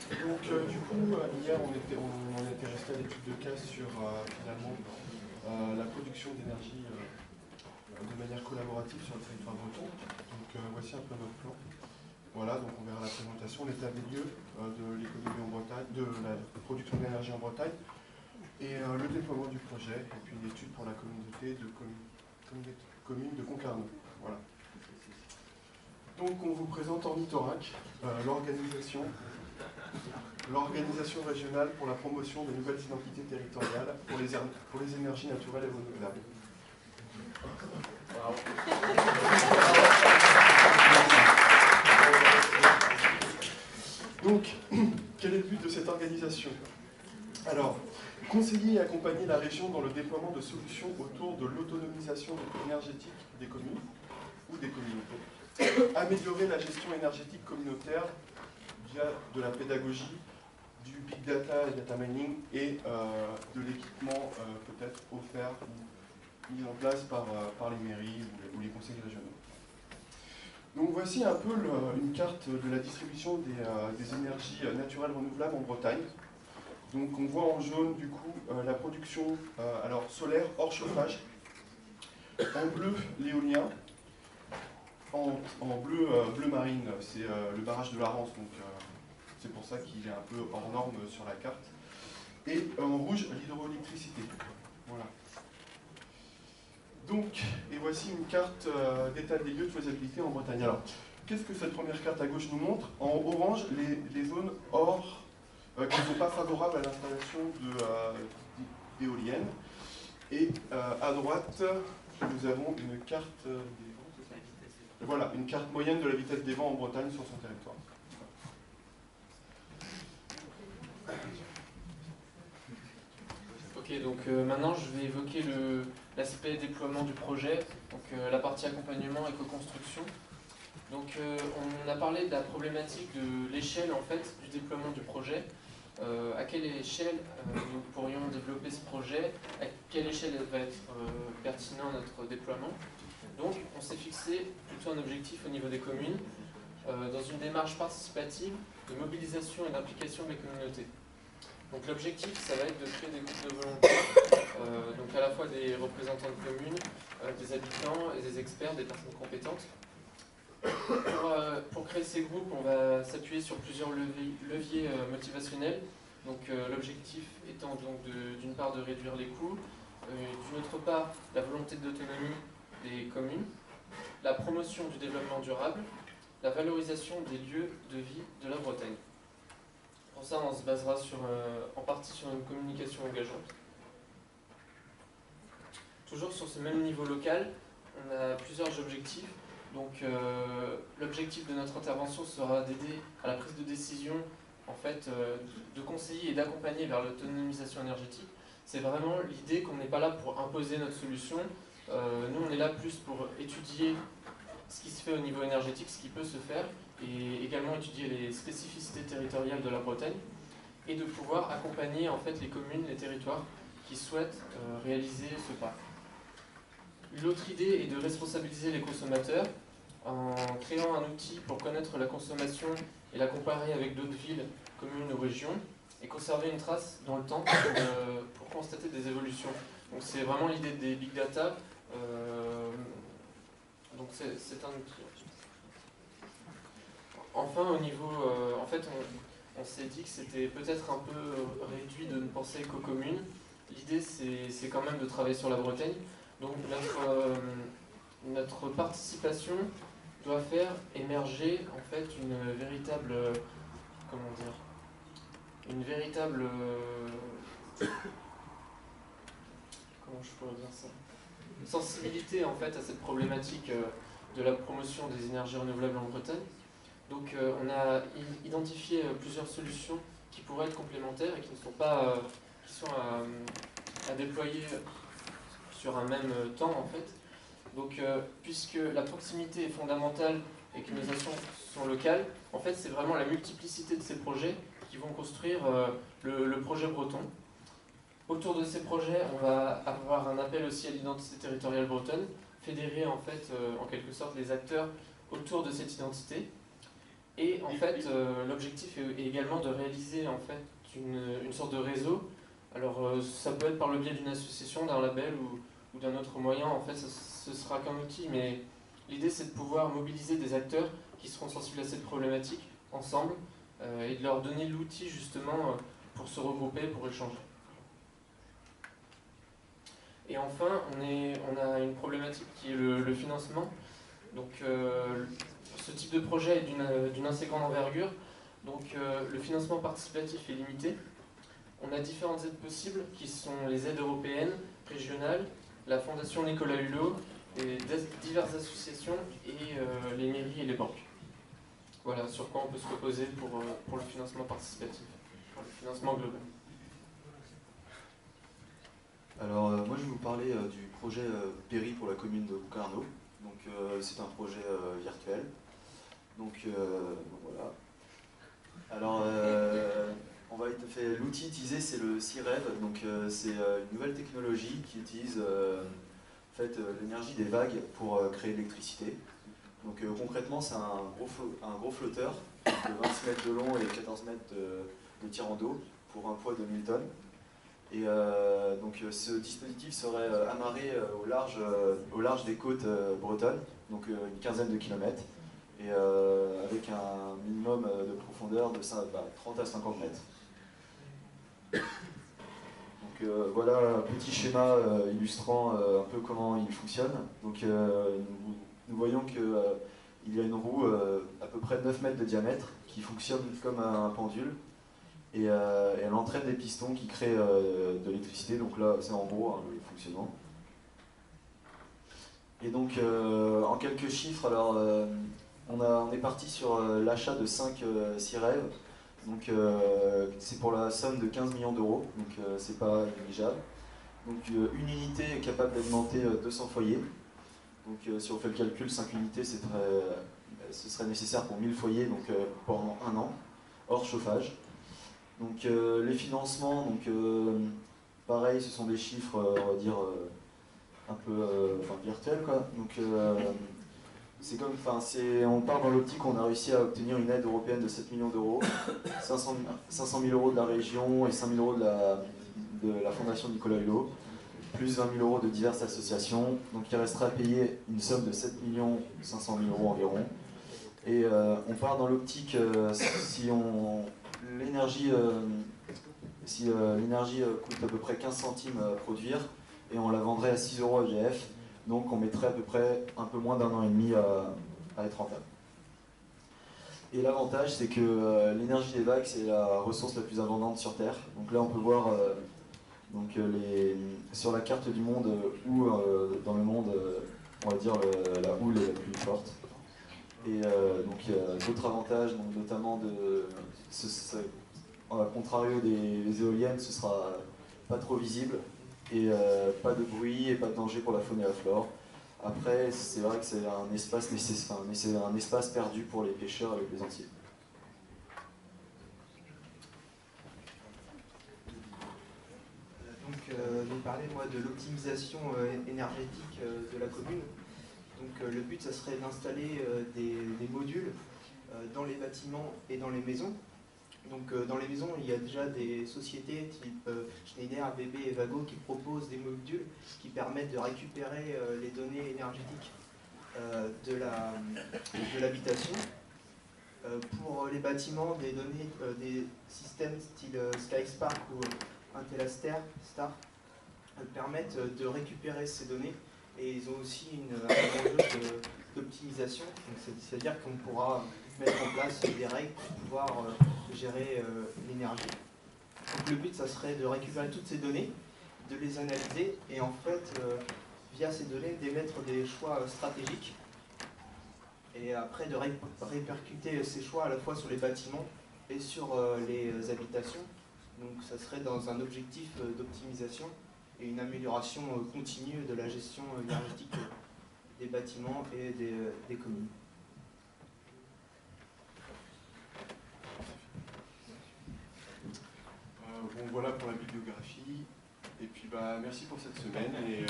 Donc du coup, hier on était resté à l'étude de cas sur finalement la production d'énergie de manière collaborative sur le territoire breton. Donc voici un peu notre plan. Voilà, donc on verra la présentation, l'état des lieux de l'économie en Bretagne, de la production d'énergie en Bretagne, et le déploiement du projet, et puis une étude pour la communauté de communes de Concarneau. Voilà. Donc on vous présente Ornithorac, l'organisation régionale pour la promotion des nouvelles identités territoriales pour les énergies naturelles et renouvelables. Wow. Donc, quel est le but de cette organisation? Alors, conseiller et accompagner la région dans le déploiement de solutions autour de l'autonomisation énergétique des communes ou des communautés, améliorer la gestion énergétique communautaire via de la pédagogie, du big data et data mining et de l'équipement peut-être offert ou mis en place par les mairies ou les conseils régionaux. Donc voici un peu une carte de la distribution des énergies naturelles renouvelables en Bretagne. Donc on voit en jaune du coup la production alors solaire hors chauffage, en bleu l'éolien, en bleu, bleu marine c'est le barrage de la Rance, donc c'est pour ça qu'il est un peu hors norme sur la carte, et en rouge l'hydroélectricité. Voilà. Donc, et voici une carte d'état des lieux de faisabilité en Bretagne. Alors, qu'est-ce que cette première carte à gauche nous montre? En orange, les zones hors qui ne sont pas favorables à l'installation d'éoliennes. Et à droite, nous avons une carte des vents, c'est ça? Voilà, une carte moyenne de la vitesse des vents en Bretagne sur son territoire. Ok, donc maintenant je vais évoquer l'aspect déploiement du projet, donc la partie accompagnement et co-construction. Donc on a parlé de la problématique de l'échelle en fait du déploiement du projet. À quelle échelle nous pourrions développer ce projet, à quelle échelle va être pertinent notre déploiement. Donc on s'est fixé plutôt un objectif au niveau des communes, dans une démarche participative de mobilisation et d'implication des communautés. Donc l'objectif, ça va être de créer des groupes de volontaires, donc à la fois des représentants de communes, des habitants et des experts, des personnes compétentes. Pour créer ces groupes, on va s'appuyer sur plusieurs leviers motivationnels. Donc l'objectif étant donc d'une part de réduire les coûts, d'une autre part la volonté d'autonomie des communes, la promotion du développement durable, la valorisation des lieux de vie de la Bretagne. Pour ça, on se basera en partie sur une communication engageante. Toujours sur ce même niveau local, on a plusieurs objectifs. Donc l'objectif de notre intervention sera d'aider à la prise de décision, en fait, de conseiller et d'accompagner vers l'autonomisation énergétique. C'est vraiment l'idée qu'on n'est pas là pour imposer notre solution. Nous, on est là plus pour étudier ce qui se fait au niveau énergétique, ce qui peut se faire, et également étudier les spécificités territoriales de la Bretagne, et de pouvoir accompagner en fait les communes, les territoires qui souhaitent réaliser ce pas. L'autre idée est de responsabiliser les consommateurs en créant un outil pour connaître la consommation et la comparer avec d'autres villes, communes ou régions, et conserver une trace dans le temps pour constater des évolutions. Donc c'est vraiment l'idée des big data. Donc c'est un outil. Enfin, au niveau, en fait, on s'est dit que c'était peut-être un peu réduit de ne penser qu'aux communes. L'idée, c'est quand même de travailler sur la Bretagne. Donc notre participation doit faire émerger en fait une véritable, comment dire, une véritable, comment je pourrais dire ça, une sensibilité en fait à cette problématique de la promotion des énergies renouvelables en Bretagne. Donc on a identifié plusieurs solutions qui pourraient être complémentaires et qui ne sont pas, qui sont à déployer sur un même temps en fait. Donc puisque la proximité est fondamentale et que nos actions sont locales, en fait c'est vraiment la multiplicité de ces projets qui vont construire le projet breton. Autour de ces projets, on va avoir un appel aussi à l'identité territoriale bretonne, fédérer en fait en quelque sorte les acteurs autour de cette identité. Et en fait, l'objectif est également de réaliser en fait une sorte de réseau. Alors ça peut être par le biais d'une association, d'un label ou d'un autre moyen, en fait ce sera qu'un outil, mais l'idée c'est de pouvoir mobiliser des acteurs qui seront sensibles à cette problématique ensemble et de leur donner l'outil justement pour se regrouper, pour échanger. Et enfin, on a une problématique qui est le financement. Donc ce type de projet est d'une assez grande envergure, donc le financement participatif est limité. On a différentes aides possibles qui sont les aides européennes, régionales, la Fondation Nicolas Hulot, et diverses associations et les mairies et les banques. Voilà sur quoi on peut se reposer pour le financement participatif, pour le financement global. Alors moi je vais vous parler du projet Péri pour la commune de Concarneau. Donc c'est un projet virtuel. Donc voilà. Alors l'outil utilisé c'est le CIREV. Donc c'est une nouvelle technologie qui utilise l'énergie des vagues pour créer de l'électricité. Donc concrètement c'est un gros flotteur de 26 mètres de long et 14 mètres de tirant d'eau pour un poids de 1000 tonnes. Et donc ce dispositif serait amarré au large des côtes bretonnes, donc une quinzaine de kilomètres, et avec un minimum de profondeur de 30 à 50 mètres. Donc voilà un petit schéma illustrant un peu comment il fonctionne. Donc nous voyons qu'il y a une roue à peu près 9 mètres de diamètre qui fonctionne comme un pendule. Et elle entraîne des pistons qui créent de l'électricité, donc là c'est en gros le fonctionnement. Et donc en quelques chiffres, alors on est parti sur l'achat de 5 CIREV, donc c'est pour la somme de 15 millions d'euros, donc c'est pas négligeable. Donc une unité est capable d'alimenter 200 foyers, donc si on fait le calcul, 5 unités ce serait nécessaire pour 1000 foyers donc, pendant 1 an, hors chauffage. Donc les financements, pareil, ce sont des chiffres, on va dire, un peu virtuels, quoi. Donc on part dans l'optique où on a réussi à obtenir une aide européenne de 7 millions d'euros, 500 000 euros de la région et 5 000 euros de la Fondation Nicolas Hulot, plus 20 000 euros de diverses associations. Donc il restera à payer une somme de 7 500 000 euros environ. Et on part dans l'optique, si l'énergie coûte à peu près 15 centimes à produire et on la vendrait à 6 euros à EDF, donc on mettrait à peu près un peu moins d'1 an et demi à être rentable. Et l'avantage c'est que l'énergie des vagues c'est la ressource la plus abondante sur Terre. Donc là on peut voir sur la carte du monde où dans le monde on va dire la houle est la plus forte. Et donc il y a d'autres avantages, donc notamment à contrario des éoliennes, ce sera pas trop visible et pas de bruit et pas de danger pour la faune et la flore. Après, c'est vrai que c'est un espace nécessaire, mais c'est un espace perdu pour les pêcheurs et les plaisanciers. Donc, je vais parler moi de l'optimisation énergétique de la commune. Donc, le but, ça serait d'installer des modules dans les bâtiments et dans les maisons. Donc, dans les maisons, il y a déjà des sociétés type Schneider, ABB et Vago qui proposent des modules qui permettent de récupérer les données énergétiques de l'habitation. Pour les bâtiments, des données, des systèmes style SkySpark ou Intellastar permettent de récupérer ces données et ils ont aussi un enjeu d'optimisation, c'est-à-dire qu'on pourra mettre en place des règles pour pouvoir gérer l'énergie. Donc le but, ça serait de récupérer toutes ces données, de les analyser et en fait, via ces données, d'émettre des choix stratégiques et après de répercuter ces choix à la fois sur les bâtiments et sur les habitations. Donc ça serait dans un objectif d'optimisation et une amélioration continue de la gestion énergétique des bâtiments et des communes. Bon, voilà pour la bibliographie. Et puis merci pour cette semaine. Et